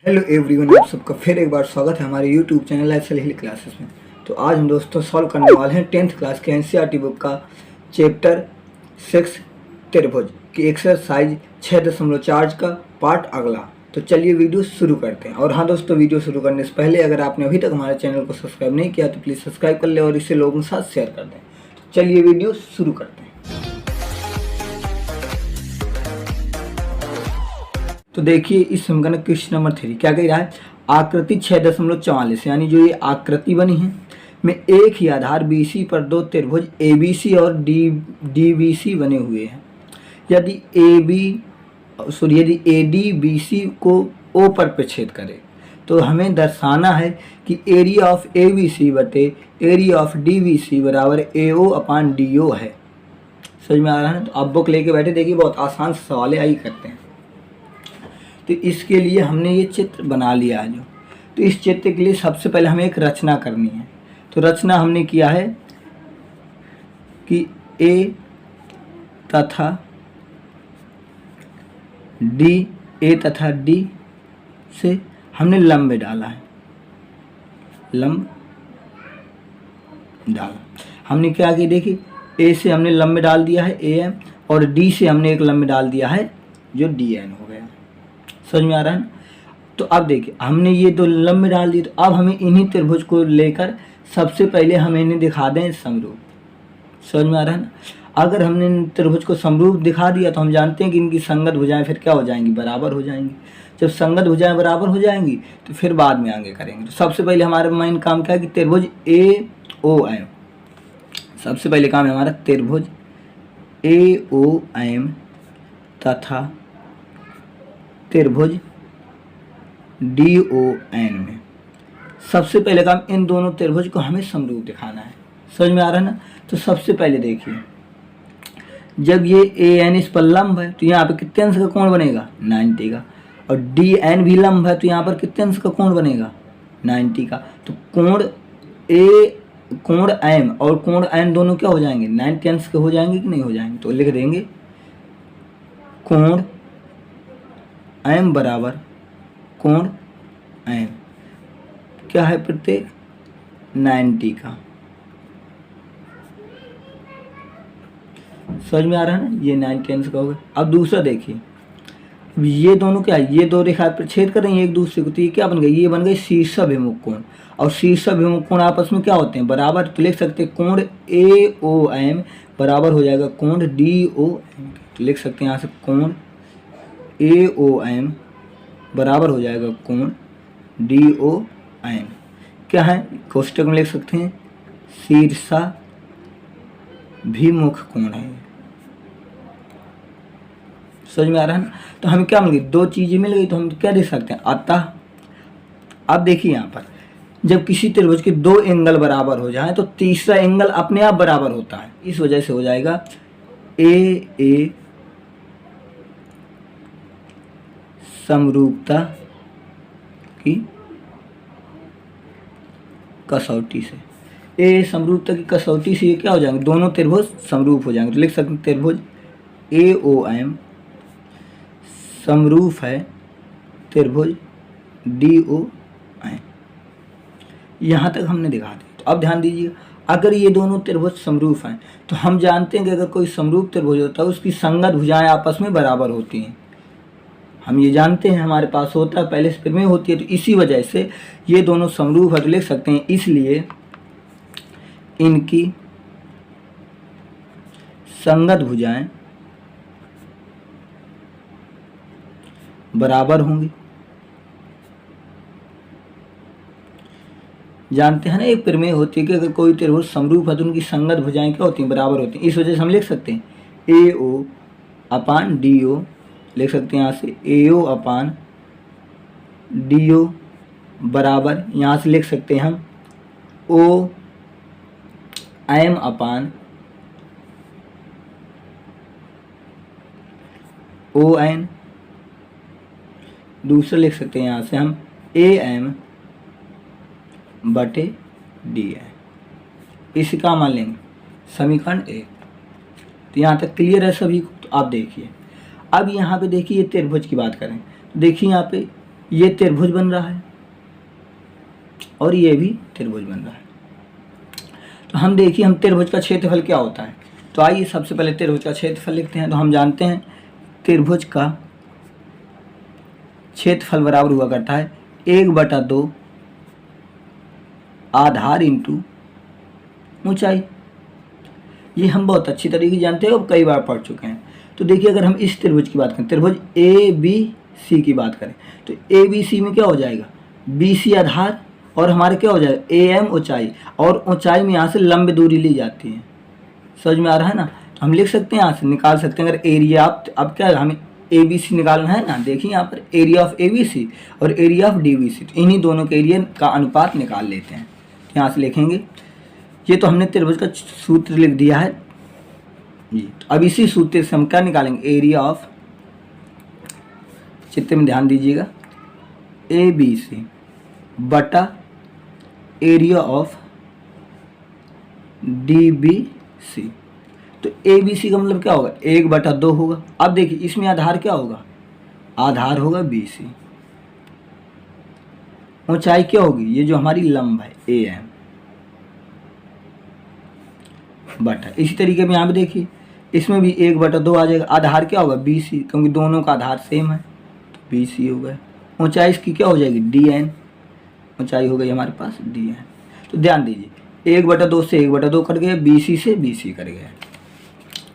Hello everyone, आप सबका फिर एक बार स्वागत है हमारे यूट्यूब चैनल एक्सेल हिल क्लासेस में। तो आज हम दोस्तों सॉल्व करने वाले हैं 10th क्लास के एनसीईआरटी बुक का चैप्टर 6 त्रिभुज की एक्सरसाइज 6.4 का पार्ट अगला। तो चलिए वीडियो शुरू करते हैं। और हाँ दोस्तों, वीडियो शुरू करने से पहले अगर आपने अभी तक हमारे चैनल को सब्सक्राइब नहीं किया तो प्लीज़ सब्सक्राइब कर ले और इसे लोगों के साथ शेयर कर दें। तो चलिए वीडियो शुरू करते हैं। तो देखिए इस समीकरण क्वेश्चन नंबर 3 क्या कह रहा है, आकृति 6.44 यानी जो ये आकृति बनी है में एक ही आधार BC पर दो त्रिभुज ABC और DBC बने हुए हैं। यदि ADBC को O पर प्रछेद करे तो हमें दर्शाना है कि एरिया ऑफ ABC बटे एरिया ऑफ DBC बराबर AO अपान DO है। समझ में आ रहा है ना? तो आप बुक लेके बैठे, देखिए बहुत आसान सवाल आई करते हैं। तो इसके लिए हमने ये चित्र बना लिया है तो इस चित्र के लिए सबसे पहले हमें एक रचना करनी है। तो रचना हमने किया है कि A तथा D से हमने लंब डाला है, लंब डाला। हमने क्या किया, देखिए A से हमने लंब डाल दिया है AM और D से हमने एक लंब डाल दिया है जो DN हो गया। समझ में आ रहा है ना? तो अब देखिए हमने ये दो लंब डाल दिए, तो अब हमें इन्हीं त्रिभुज को लेकर सबसे पहले हम इन्हें दिखा दें समरूप। समझ में आ रहा है ना? अगर हमने इन त्रिभुज को समरूप दिखा दिया तो हम जानते हैं कि इनकी संगत भुजाएं फिर क्या हो जाएंगी, बराबर हो जाएंगी। जब संगत भुजाएं बराबर हो जाएंगी तो फिर बाद में आगे करेंगे। तो सबसे पहले हमारा मेन काम क्या है कि त्रिभुज AOM, सबसे पहले काम है हमारा त्रिभुज AOM तथा त्रिभुज DON में सबसे पहले काम इन दोनों त्रिभुज को हमें समरूप दिखाना है। समझ में आ रहा है ना? तो सबसे पहले देखिए, जब ये AN इस पर लंब है तो यहाँ पर कितने अंश का कोण बनेगा, 90 का। और DN भी लंब है तो यहाँ पर कितने अंश का कोण बनेगा, 90 का। तो कोण M और कोण N दोनों क्या हो जाएंगे, 90 अंश के हो जाएंगे कि नहीं हो जाएंगे। तो लिख देंगे कोण M बराबर कोण M क्या है, प्रत्येक 90 का। समझ में आ रहा है ना? ये 90 अंश का होगा। अब दूसरा देखिए, ये दोनों क्या है, ये दो रेखा पर छेद कर रही है एक दूसरे को, तो ये क्या बन गई, ये बन गई शीर्षाभिमुख कोण। और शीर्षाभिमुख कोण आपस में क्या होते हैं, बराबर। तो लिख सकते हैं कोण AOM बराबर हो जाएगा कोण DOM। तो लिख सकते हैं यहाँ से कोण AOM बराबर हो जाएगा कोण DOM। क्या है, कोष्टक में लिख सकते हैं शीर्षाभिमुख कोण है। समझ में आ रहा है ना? तो हमें क्या मिल गई, दो चीजें मिल गई। तो हम क्या देख सकते हैं, अतः अब देखिए यहाँ पर जब किसी त्रिभुज के दो एंगल बराबर हो जाए तो तीसरा एंगल अपने आप बराबर होता है। इस वजह से हो जाएगा AA समरूपता की कसौटी से, A समरूपता की कसौटी से ये क्या हो जाएंगे, दोनों त्रिभुज समरूप हो जाएंगे। तो लिख सकते हैं त्रिभुज AOM समरूप है त्रिभुज DOM। यहाँ तक हमने दिखा दिया। तो अब ध्यान दीजिए, अगर ये दोनों त्रिभुज समरूप हैं तो हम जानते हैं कि अगर कोई समरूप त्रिभुज होता है उसकी संगत भुजाएं आपस में बराबर होती हैं। हम ये जानते हैं, हमारे पास होता है, पहले से प्रमेय होती है। तो इसी वजह से ये दोनों समरूप है। तो लिख सकते हैं इसलिए इनकी संगत भुजाएं बराबर होंगी। जानते हैं ना, एक प्रमेय होती है कि अगर कोई त्रिभुज समरूप है तो उनकी संगत भुजाएं क्या होती हैं, बराबर होती हैं। इस वजह से हम लिख सकते हैं AO अपान DO, लिख सकते हैं यहाँ से AO अपान DO बराबर, यहाँ से लिख सकते हैं हम OM अपान ON। दूसरा लिख सकते हैं यहाँ से हम AM बटे DN। इसका मान लेंगे समीकरण 1। तो यहाँ तक क्लियर है सभी को? तो आप देखिए, अब यहाँ पे देखिए ये त्रिभुज की बात करें, देखिए यहाँ पे ये त्रिभुज बन रहा है और ये भी त्रिभुज बन रहा है। तो हम देखिए हम त्रिभुज का क्षेत्रफल क्या होता है। तो आइए सबसे पहले त्रिभुज का क्षेत्रफल लिखते हैं। तो हम जानते हैं त्रिभुज का क्षेत्रफल बराबर हुआ करता है 1/2 आधार इंटू ऊंचाई। ये हम बहुत अच्छी तरीके से जानते हैं और कई बार पढ़ चुके हैं। तो देखिए अगर हम इस त्रिभुज की बात करें, त्रिभुज ए बी सी की बात करें, तो ए बी सी में क्या हो जाएगा, बी सी आधार और हमारे क्या हो जाएगा ए एम ऊंचाई, और ऊंचाई में यहाँ से लंब दूरी ली जाती है। समझ में आ रहा है ना। तो हम लिख सकते हैं, यहाँ से निकाल सकते हैं। अगर एरिया अब क्या हमें ए बी सी निकालना है ना, देखिए यहाँ पर area of A B C और area of D B C, तो इन्हीं दोनों के एरिया का अनुपात निकाल लेते हैं। यहाँ से लिखेंगे, ये तो हमने त्रिभुज का सूत्र लिख दिया है जी। तो अब इसी सूत्र से हम क्या निकालेंगे, एरिया ऑफ, चित्र में ध्यान दीजिएगा, ए बी सी बटा area of D B C. तो ए बी सी का मतलब क्या होगा, 1/2 होगा। अब देखिए इसमें आधार क्या होगा, आधार होगा बी सी, ऊंचाई क्या होगी, ये जो हमारी लंब है ए एम बटा, इसी तरीके में यहाँ पे देखिए इसमें भी 1/2 आ जाएगा। आधार क्या होगा बी सी, क्योंकि दोनों का आधार सेम है, तो बी सी हो गया। ऊंचाई इसकी क्या हो जाएगी, डी एन, ऊंचाई हो गई हमारे पास डी एन। तो ध्यान दीजिए 1/2 से 1/2 कट गया, बी सी से बी सी कट गया,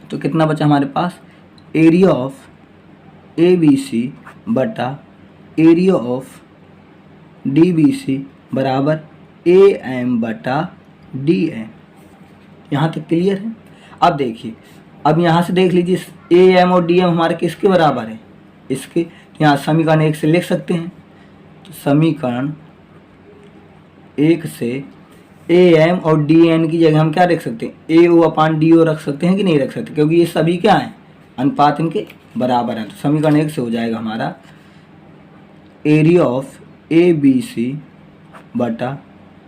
तो कितना बचा हमारे पास, area of A B C बटा area of D B C बराबर ए एम बटा डी एम। यहाँ तक क्लियर है। अब देखिए, अब यहाँ से देख लीजिए ए एम और डी एम हमारे किसके बराबर है, इसके। यहाँ समीकरण 1 से लिख सकते हैं। तो समीकरण 1 से ए एम और डी एन की जगह हम क्या रख सकते हैं, ए ओ अपान डी ओ रख सकते हैं कि नहीं रख सकते, क्योंकि ये सभी क्या हैं, अनुपात इनके बराबर हैं। तो समीकरण 1 से हो जाएगा हमारा area of A B C बटा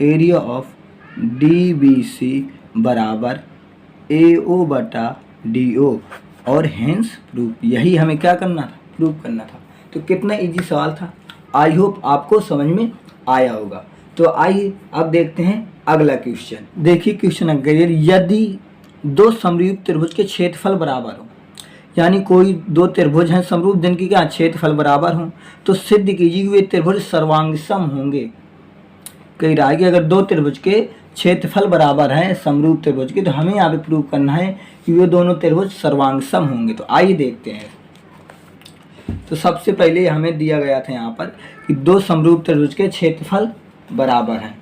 area of D B C बराबर ए ओ बटा डी ओ, और हेंस प्रूफ। यही हमें क्या करना था, प्रूफ करना था। तो कितना इजी सवाल था, आई होप आपको समझ में आया होगा। तो आइए अब देखते हैं अगला क्वेश्चन। देखिए क्वेश्चन अगर यदि दो समरूप त्रिभुज के क्षेत्रफल बराबर हो, यानी कोई दो त्रिभुज हैं समरूप जिनकी क्या क्षेत्रफल बराबर हो, तो सिद्ध कीजिए कि वे त्रिभुज सर्वांग सम होंगे। कह रहा है कि अगर दो त्रिभुज के क्षेत्रफल बराबर हैं समरूप त्रिभुज के, तो हमें यहाँ पे प्रूव करना है कि वे दोनों त्रिभुज सर्वांग सम होंगे। तो आइए देखते हैं। तो सबसे पहले हमें दिया गया था यहाँ पर कि दो समरूप त्रिभुज के क्षेत्रफल बराबर हैं।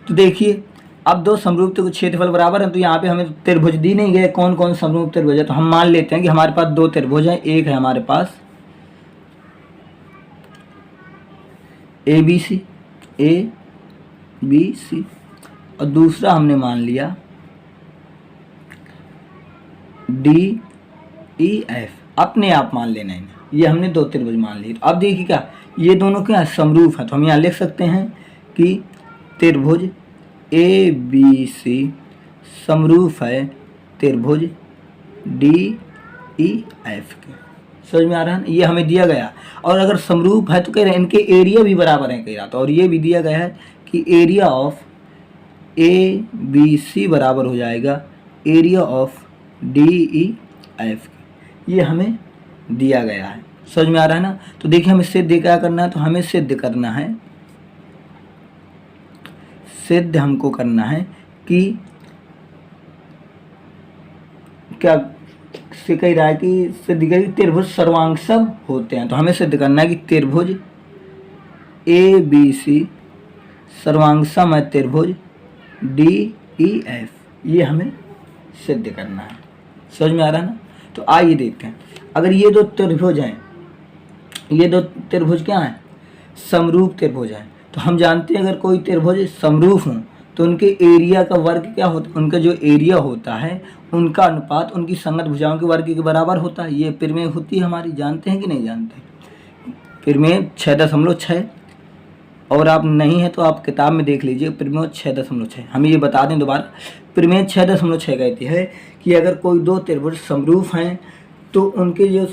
तो देखिए अब दो समरूप त्रिभुज क्षेत्रफल बराबर हैं, तो यहाँ पे हमें त्रिभुज दी नहीं गए कौन कौन समरूप त्रिभुज है। तो हम मान लेते हैं कि हमारे पास दो त्रिभुज हैं। एक है हमारे पास ए बी सी और दूसरा हमने मान लिया डी ई एफ। अपने आप मान लेना है, ये हमने दो त्रिभुज मान लिए। अब देखिए क्या ये दोनों क्या समरूप है, तो हम यहाँ लिख सकते हैं कि त्रिभुज ए बी सी समरूप है त्रिभुज डी ई एफ के। समझ में आ रहा है ना, ये हमें दिया गया। और अगर समरूप है तो कह रहे हैं इनके एरिया भी बराबर हैं, कह रहा था। और ये भी दिया गया है कि area of A B C बराबर हो जाएगा area of D E F के, ये हमें दिया गया है। समझ में आ रहा है ना। तो देखिए हमें सिद्ध क्या करना है, तो हमें सिद्ध करना है, सिद्ध हमको करना है कि क्या से कह रहा है कि सिद्ध करें त्रिभुज सर्वांग सम होते हैं। तो हमें सिद्ध करना है कि त्रिभुज ए बी सी सर्वांग सम है त्रिभुज डी ई एफ, ये हमें सिद्ध करना है। समझ में आ रहा है ना। तो आइए देखते हैं, अगर ये दो त्रिभुज हैं, ये दो त्रिभुज क्या हैं, समरूप त्रिभुज हैं। तो हम जानते हैं अगर कोई त्रिभुज समरूप हों तो उनके एरिया का वर्ग क्या होता है, उनका जो एरिया होता है उनका अनुपात उनकी संगत भुजाओं के वर्ग के बराबर होता है। ये प्रमेय होती है हमारी, जानते हैं कि नहीं जानते। प्रमेय 6.6, और आप नहीं है तो आप किताब में देख लीजिए प्रमेय 6.6। हम ये बता दें दोबारा, प्रमेय 6.6 कहती है कि अगर कोई दो त्रिभुज समरूप हैं तो उनके जो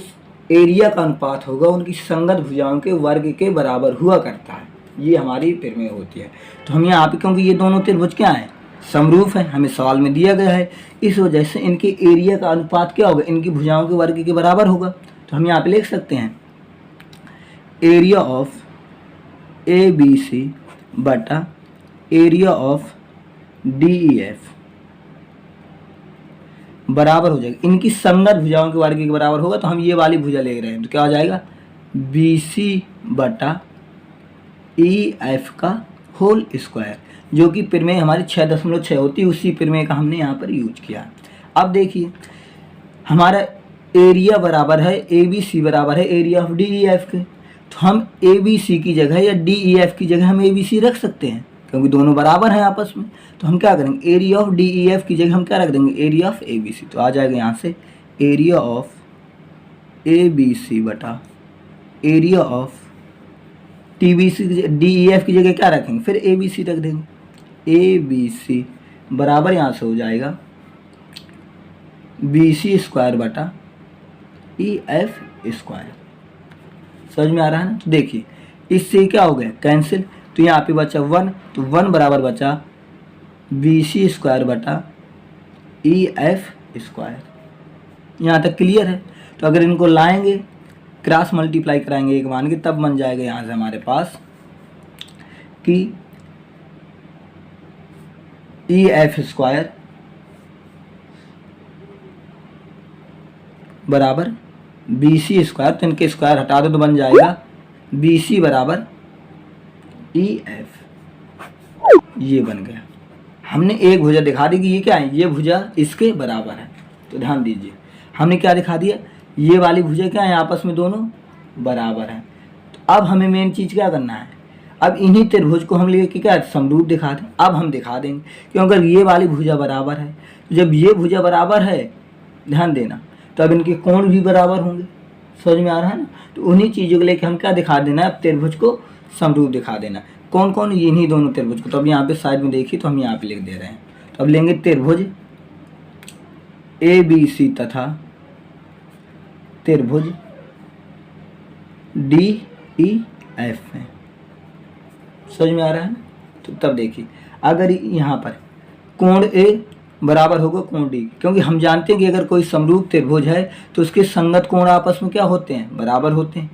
एरिया का अनुपात होगा उनकी संगत भुजाओं के वर्ग के बराबर हुआ करता है। ये हमारी प्रमेय होती है। तो हम यहाँ पे, क्योंकि ये दोनों त्रिभुज क्या हैं, समरूप है, हमें सवाल में दिया गया है, इस वजह से इनके एरिया का अनुपात क्या होगा, इनकी भुजाओं के वर्ग के बराबर होगा। तो हम यहाँ पे लिख सकते हैं area of A B C बटा area of D E F बराबर हो जाएगा, इनकी संगत भुजाओं के वर्ग के बराबर होगा। तो हम ये वाली भुजा ले रहे हैं, तो क्या हो जाएगा, बी सी बटा ई एफ का होल स्क्वायर, जो कि प्रमेय हमारी 6.6 होती है, उसी प्रमेय का हमने यहाँ पर यूज किया। अब देखिए हमारा एरिया बराबर है ए बी सी बराबर है area of D E F के, तो हम ए बी सी की जगह या डी ई एफ की जगह हम ए बी सी रख सकते हैं, क्योंकि दोनों बराबर हैं आपस में। तो हम क्या करेंगे, area of D E F की जगह हम क्या रख देंगे, area of A B C. तो आ जाएगा यहाँ से area of A B C बटा area of T B C, D E F की जगह क्या रखेंगे, फिर ए बी सी रख देंगे। ए बी सी बराबर यहाँ से हो जाएगा बी सी स्क्वायर बटा ई एफ स्क्वायर। समझ में आ रहा है ना। तो देखिए इससे क्या हो गया, कैंसिल, तो यहाँ पे बचा 1, तो 1 बराबर बचा बी सी स्क्वायर बटा ई एफ स्क्वायर। यहाँ तक क्लियर है। तो अगर इनको लाएंगे, क्रॉस मल्टीप्लाई कराएंगे एक मान के, तब बन जाएगा यहाँ से हमारे पास कि ई एफ स्क्वायर बराबर बी सी स्क्वायर, तो इनके स्क्वायर हटा दो तो बन जाएगा बी सी बराबर ई एफ। ये बन गया। हमने एक भुजा दिखा दी कि ये क्या है, ये भुजा इसके बराबर है। तो ध्यान दीजिए हमने क्या दिखा दिया, ये वाली भुजा क्या है, आपस में दोनों बराबर हैं। तो अब हमें मेन चीज़ क्या करना है, अब इन्हीं त्रिभुज को हम लेके क्या समरूप दिखा दें। अब हम दिखा देंगे कि अगर ये वाली भुजा बराबर है, तो जब ये भुजा बराबर है, ध्यान देना, तो अब इनके कोण भी बराबर होंगे। समझ में आ रहा है ना। तो उन्हीं चीज़ों को लेके हम क्या दिखा देना है, अब त्रिभुज को समरूप दिखा देना। कौन कौन, इन्हीं दोनों त्रिभुज को। तो अब यहाँ पे साइड में देखिए, तो हम यहाँ पे लिख दे रहे हैं। तो अब लेंगे त्रिभुज ए बी सी तथा त्रिभुज डी ई एफ में। समझ में आ रहा है ना। तो तब देखिए अगर यहाँ पर कोण ए बराबर होगा कोण डी, क्योंकि हम जानते हैं कि अगर कोई समरूप त्रिभुज है तो उसके संगत कोण आपस में क्या होते हैं, बराबर होते हैं।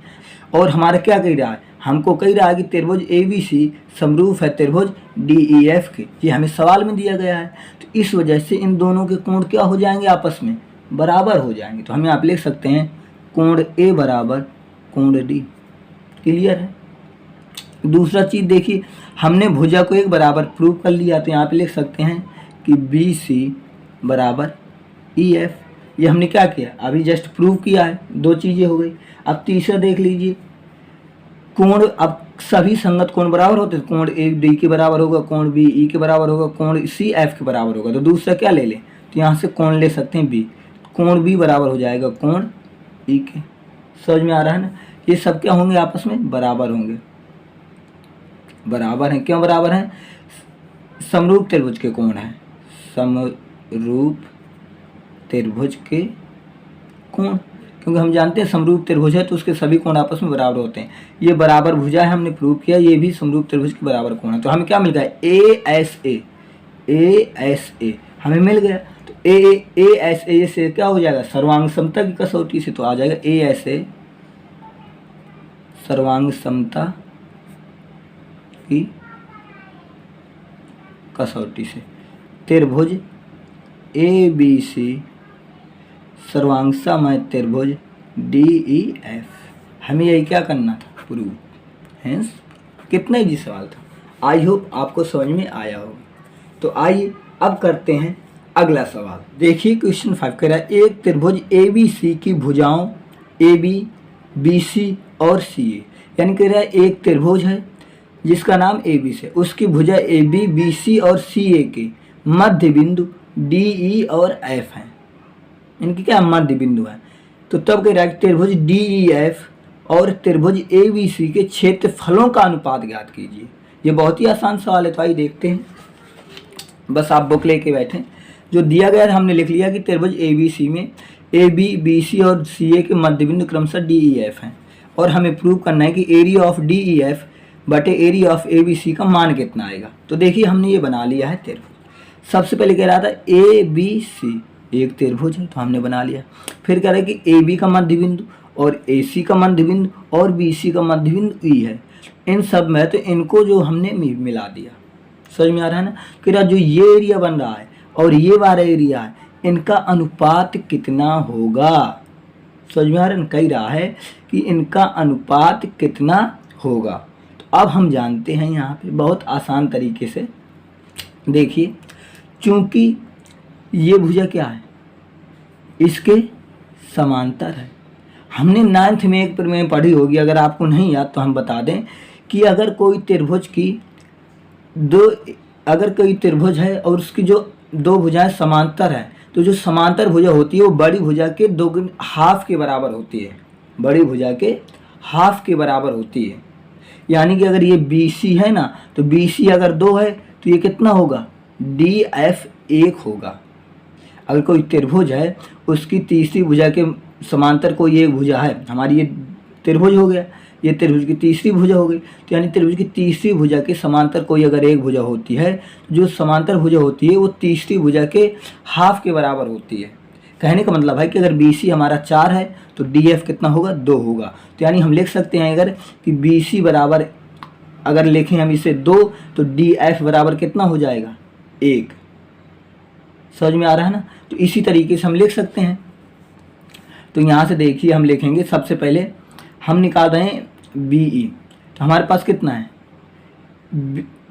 और हमारा क्या कह रहा है, हमको कह रहा है कि त्रिभुज ए बी सी समरूप है त्रिभुज डी ई एफ के, ये हमें सवाल में दिया गया है। तो इस वजह से इन दोनों के कोण क्या हो जाएंगे, आपस में बराबर हो जाएंगे। तो हम यहाँ पे लिख सकते हैं कोण ए बराबर कोण डी। क्लियर है। दूसरा चीज़ देखिए, हमने भुजा को एक बराबर प्रूव कर लिया, तो यहाँ पे लिख सकते हैं कि बी सी बराबर ई एफ। ये हमने क्या किया, अभी जस्ट प्रूव किया है, 2 चीज़ें हो गई। अब तीसरा देख लीजिए, कोण, अब सभी संगत कोण बराबर होते हैं, कोण ए डी के बराबर होगा, कोण बी ई के बराबर होगा, कोण सी एफ के बराबर होगा। तो दूसरा क्या ले लें, तो यहाँ से कोण ले सकते हैं बी, कोण बी बराबर हो जाएगा कोण ई के। समझ में आ रहा है ना। ये सब क्या होंगे, आपस में बराबर होंगे, बराबर हैं। क्यों बराबर हैं, समरूप त्रिभुज के कोण हैं, समरूप त्रिभुज के कोण, क्योंकि हम जानते हैं समरूप त्रिभुज है तो उसके सभी कोण आपस में बराबर होते हैं। ये बराबर भुजा है, हमने प्रूव किया, ये भी समरूप त्रिभुज के बराबर कोण है। तो हमें क्या मिल गया, ए एस ए हमें मिल गया। तो ए एस ए से क्या हो जाएगा, सर्वांग समता की कसौटी से। तो आ जाएगा ए एस ए सर्वांग समता की कसौटी से। त्रिभुज ए बी सी सर्वांगसमय त्रिभुज डी ई एफ, हमें यही क्या करना था, प्रूव। हेंस कितना ही सवाल था। आई होप आपको समझ में आया होगा। तो आइए अब करते हैं अगला सवाल। देखिए क्वेश्चन 5 कह रहा है, एक त्रिभुज ए बी सी की भुजाओं ए बी बी सी और सी ए, यानी कह रहा है एक त्रिभुज है जिसका नाम ए बी से, उसकी भुजा ए बी बी सी और सी ए के मध्य बिंदु डी ई और एफ हैं। इनकी क्या मध्य बिंदु है। तो तब कह रहा है त्रिभुज डी ई एफ और त्रिभुज ए बी सी के क्षेत्रफलों का अनुपात ज्ञात कीजिए। ये बहुत ही आसान सवाल है, तो आइए देखते हैं। बस आप बुक लेके बैठें, जो दिया गया है हमने लिख लिया कि त्रिभुज ए बी सी में ए बी, बी सी और सी ए के मध्य बिंदु क्रमशः डी ई एफ हैं, और हमें प्रूव करना है कि area of D E F बटे area of A B C का मान कितना आएगा। तो देखिए हमने ये बना लिया है त्रिभुज। सबसे पहले कह रहा था ए बी सी एक त्रिभुज है, तो हमने बना लिया। फिर कह रहा है कि ए बी का मध्य बिंदु और ए सी का मध्य बिंदु और बी सी का मध्य बिंदु ई है, इन सब में तो इनको जो हमने मिला दिया। समझ में आ रहा है ना। कह रहा जो ये एरिया बन रहा है और ये वाला एरिया है, इनका अनुपात कितना होगा। समझ में आ रहा है। कह रहा है कि इनका अनुपात कितना होगा। तो अब हम जानते हैं यहाँ पे बहुत आसान तरीके से। देखिए, चूंकि ये भुजा क्या है, इसके समांतर है। हमने 9th में एक प्रमेय पढ़ी होगी, अगर आपको नहीं याद तो हम बता दें कि अगर कोई त्रिभुज है और उसकी जो दो भुजाएं समांतर हैं, तो जो समांतर भुजा होती है वो बड़ी भुजा के हाफ के बराबर होती है। बड़ी भुजा के हाफ के बराबर होती है। यानी कि अगर ये BC है ना, तो BC अगर 2 है तो ये कितना होगा, DF 1 होगा। अगर कोई त्रिभुज है, उसकी तीसरी भुजा के समांतर कोई एक भुजा है, हमारी ये त्रिभुज हो गया, ये त्रिभुज की तीसरी भुजा हो गई। तो यानी त्रिभुज की तीसरी भुजा के समांतर कोई अगर एक भुजा होती है, तो जो समांतर भुजा होती है वो तीसरी भुजा के हाफ के बराबर होती है। कहने का मतलब है कि अगर BC हमारा 4 है तो DF कितना होगा, 2 होगा। तो यानी हम लिख सकते हैं अगर कि BC बराबर, अगर लिखें हम इसे 2, तो DF बराबर कितना हो जाएगा, 1। समझ में आ रहा है ना। तो इसी तरीके से हम लिख सकते हैं। तो यहाँ से देखिए हम लिखेंगे, सबसे पहले हम निकाल रहे हैं BE, तो हमारे पास कितना है,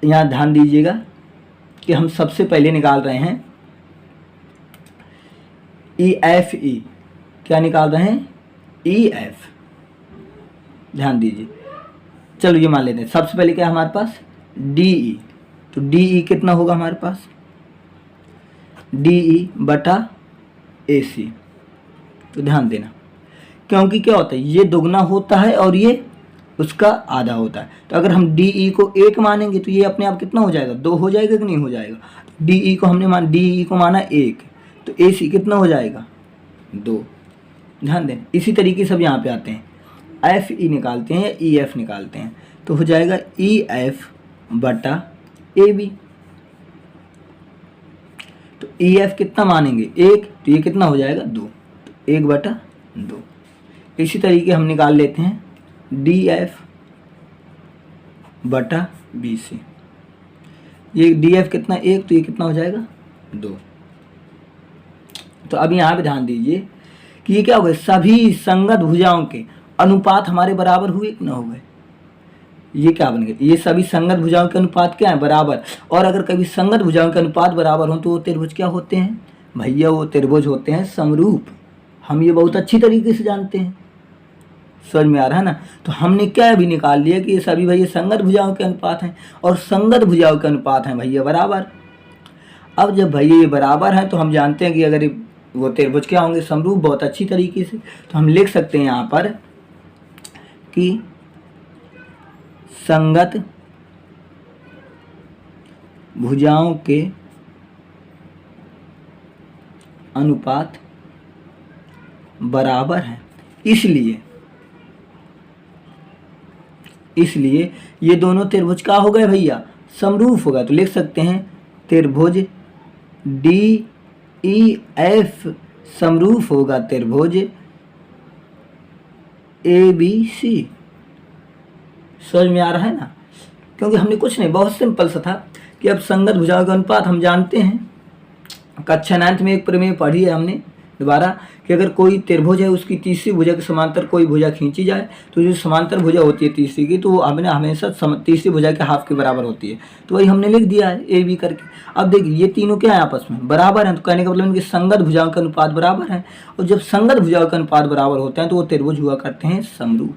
यहाँ ध्यान दीजिएगा कि हम सबसे पहले निकाल रहे हैं EFE। क्या निकाल रहे हैं, EF। ध्यान दीजिए, चलो ये मान लेते हैं। सबसे पहले क्या है हमारे पास, DE। तो DE कितना होगा हमारे पास, DE बटा AC। तो ध्यान देना, क्योंकि क्या होता है, ये दुगना होता है और ये उसका आधा होता है। तो अगर हम DE को 1 मानेंगे तो ये अपने आप कितना हो जाएगा, 2 हो जाएगा कि नहीं हो जाएगा। DE को माना 1, तो AC कितना हो जाएगा, 2। ध्यान दें। इसी तरीके से अब यहाँ पे आते हैं, FE निकालते हैं या EF निकालते हैं, तो हो जाएगा EF बटा AB। तो EF कितना मानेंगे, 1, तो ये कितना हो जाएगा, 2। तो 1 बटा 2। इसी तरीके हम निकाल लेते हैं DF बटा BC। ये DF कितना, 1, तो ये कितना हो जाएगा, 2। तो अब यहाँ पे ध्यान दीजिए कि ये क्या हो गया, सभी संगत भुजाओं के अनुपात हमारे बराबर हुए कि ना हुए। ये क्या बन गया, ये सभी संगत भुजाओं के अनुपात क्या है, बराबर। और अगर कभी संगत भुजाओं के अनुपात बराबर हो तो वो त्रिभुज क्या होते हैं भैया, वो त्रिभुज होते हैं समरूप। हम ये बहुत अच्छी तरीके से जानते हैं। समझ में आ रहा है ना। तो हमने क्या अभी निकाल लिया कि ये सभी भैया संगत भुजाओं के अनुपात हैं, और संगत भुजाओं के अनुपात हैं भैया बराबर। अब जब भैया ये बराबर हैं तो हम जानते हैं कि अगर वो त्रिभुज क्या होंगे, समरूप, बहुत अच्छी तरीके से। तो हम लिख सकते हैं यहाँ पर कि संगत भुजाओं के अनुपात बराबर हैं, इसलिए ये दोनों त्रिभुज का हो गए भैया, समरूप होगा। तो लिख सकते हैं त्रिभुज DEF समरूप होगा त्रिभुज ABC। समझ में आ रहा है ना। क्योंकि हमने कुछ नहीं, बहुत सिंपल सा था कि अब संगत भुजाओं का अनुपात हम जानते हैं। कक्षा 9th में एक प्रमेय पढ़ी है हमने दोबारा, कि अगर कोई त्रिभुज है उसकी तीसरी भुजा के समांतर कोई भुजा खींची जाए तो जो समांतर भुजा होती है तीसरी की, तो वो हमने हमेशा तीसरी भुजा के हाफ के बराबर होती है। तो वही हमने लिख दिया है AB करके। अब देखिए ये तीनों क्या है, आपस में बराबर हैं। तो कहने का मतलब इनकी संगत भुजाओं का अनुपात बराबर है, और जब संगत भुजाओं का अनुपात बराबर होते हैं तो वो त्रिभुज हुआ करते हैं समरूप।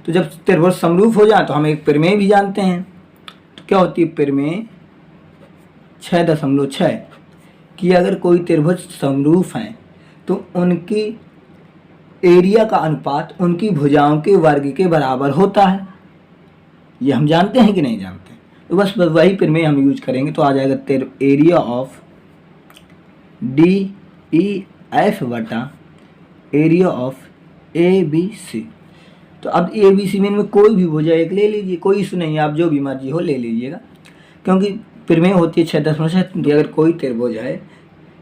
तो जब त्रिभुज समरूप हो जाए तो हम एक प्रमेय भी जानते हैं। तो क्या होती है प्रमेय 6.6 कि अगर कोई त्रिभुज समरूप हैं तो उनकी एरिया का अनुपात उनकी भुजाओं के वर्ग के बराबर होता है। ये हम जानते हैं कि नहीं जानते। तो बस वही प्रमेय हम यूज करेंगे, तो आ जाएगा एरिया ऑफ DEF बटा area of A B C. तो अब ए बी सी में इनमें कोई भी भुजा एक ले लीजिए, कोई इशू नहीं है, आप जो भी मर्जी हो ले लीजिएगा, क्योंकि प्रमेय होती है 6.6। अगर कोई त्रिभुज है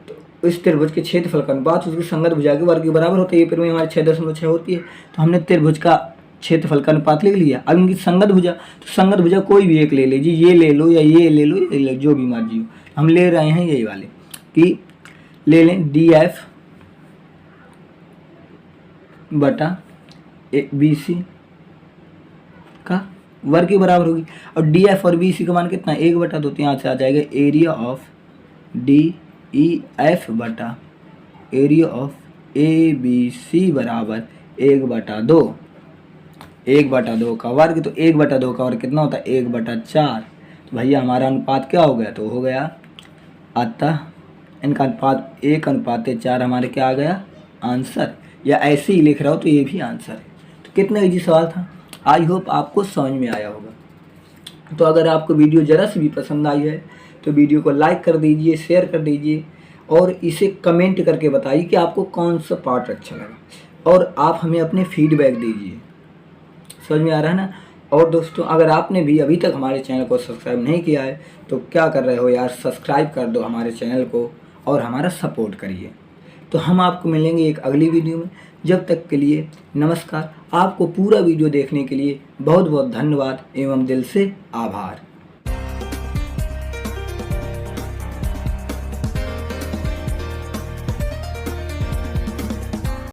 तो इस त्रिभुज के क्षेत्रफल का अनुपात उसकी संगत भुजा के वर्ग के बराबर होता है। ये प्रमेय हमारी 6.6 होती है, तो हमने त्रिभुज का क्षेत्रफल का अनुपात लिख लिया। अब इनकी संगत भुजा, तो संगत भुजा कोई भी एक ले लीजिए, ये ले लो या ये ले लो, ये ले लो, जो भी मर्जी हो। हम ले रहे हैं यही वाले कि ले लें डी एफ बटा बी सी का वर्ग के बराबर होगी। और डी एफ और बी सी का मान कितना, 1/2। तो यहाँ से आ जाएगा area of D E F बटा area of A B C बराबर 1/2। 1/2 का वर्ग, तो 1/2 का वर्ग कितना होता है, 1/4। तो भैया हमारा अनुपात क्या हो गया, तो हो गया, अतः इनका अनुपात 1:4 हमारे क्या आ गया, आंसर। या ऐसे ही लिख रहा हो तो ये भी आंसर है। तो कितना इजी सवाल था, आई होप आपको समझ में आया होगा। तो अगर आपको वीडियो ज़रा सी भी पसंद आई है तो वीडियो को लाइक कर दीजिए, शेयर कर दीजिए और इसे कमेंट करके बताइए कि आपको कौन सा पार्ट अच्छा लगा, और आप हमें अपने फीडबैक दीजिए। समझ में आ रहा है ना। और दोस्तों, अगर आपने भी अभी तक हमारे चैनल को सब्सक्राइब नहीं किया है तो क्या कर रहे हो यार, सब्सक्राइब कर दो हमारे चैनल को और हमारा सपोर्ट करिए। तो हम आपको मिलेंगे एक अगली वीडियो में। जब तक के लिए नमस्कार। आपको पूरा वीडियो देखने के लिए बहुत बहुत धन्यवाद एवं दिल से आभार।